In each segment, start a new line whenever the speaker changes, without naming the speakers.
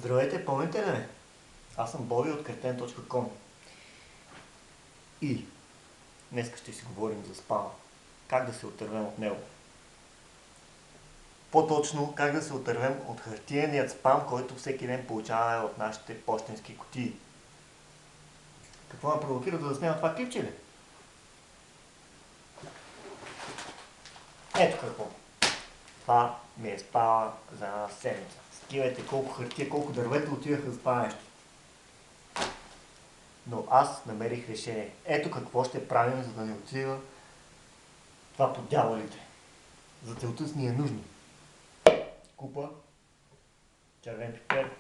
Здравейте, помните ли ме? Аз съм Боби от Кретен.com и днес ще си говорим за спама. Как да се отървем от него. По-точно, как да се отървем от хартиеният спам, който всеки ден получаваме от нашите пощенски кутии. Какво ме провокира да заснема това клипче ли? Ето какво. Това ми е спала за една седмица. Скивайте колко хартия, колко дървета отиваха за това нещо. Но аз намерих решение. Ето какво ще правим, за да не отива това по дяволите. За целта ни е нужно купа, червен пипер,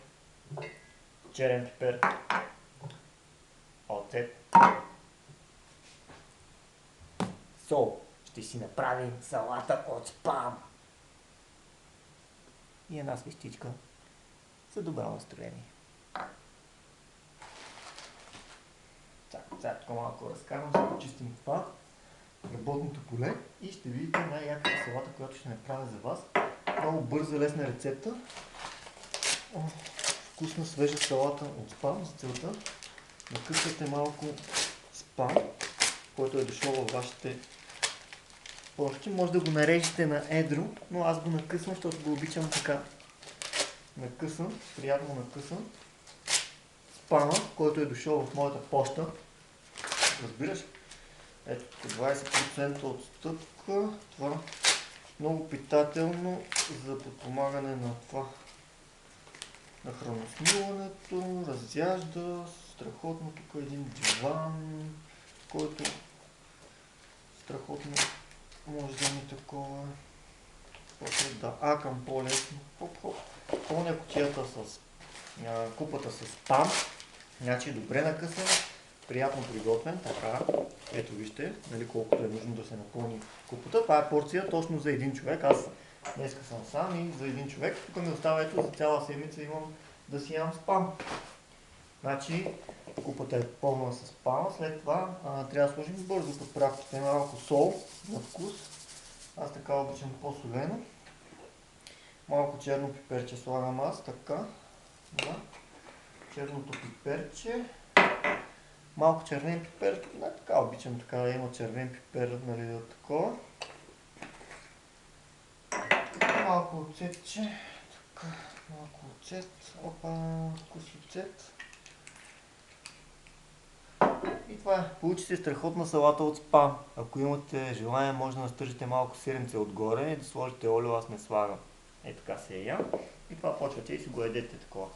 черен пипер, оцет, сол. Ще си направим салата от спам. И една свещичка за добро настроение. Сега така малко разкарвам, ще почистим това работното поле и ще видите най-яката салата, която ще направя за вас. Много бърза, лесна рецепта. Вкусна, свежа салата от спам. За целта накъсвате малко спам, който е дошъл във вашите площи. Може да го нарежете на едро, но аз го накъсвам, защото го обичам така. Накъсвам, приятно накъсвам спама, който е дошъл в моята поща. Разбираш? Ето 20% отстъпка. Това много питателно за подпомагане на това. На храносмилането, разяжда, страхотно тук е един диван, който страхотно може да ми такова. После да акам по-лесно. Хоп-хоп. Пълня кутията с купата с спам. Значи добре накъсан, приятно приготвен. Така, ето вижте, нали, колкото е нужно да се напълни купата. Това е порция точно за един човек. Аз днеска съм сам и за един човек. Тук ми остава ето за цяла седмица имам да си ям спам. Значи купата е пълна с спама. След това трябва да сложим бързо подправките, малко сол на вкус. Аз така обичам по-солено. Малко черно пиперче слагам аз, така. Да. Черното пиперче. Малко червен пипер, така обичам така да има червен пипер, нали, да такова. Малко оцетче, така, малко оцет, опа, вкус оцет. И това е. Получи се страхотна салата от спам. Ако имате желание, може да настържите малко сиренце отгоре и да сложите олио, аз не слагам. Е така се я. И това почвате и си го едете такова.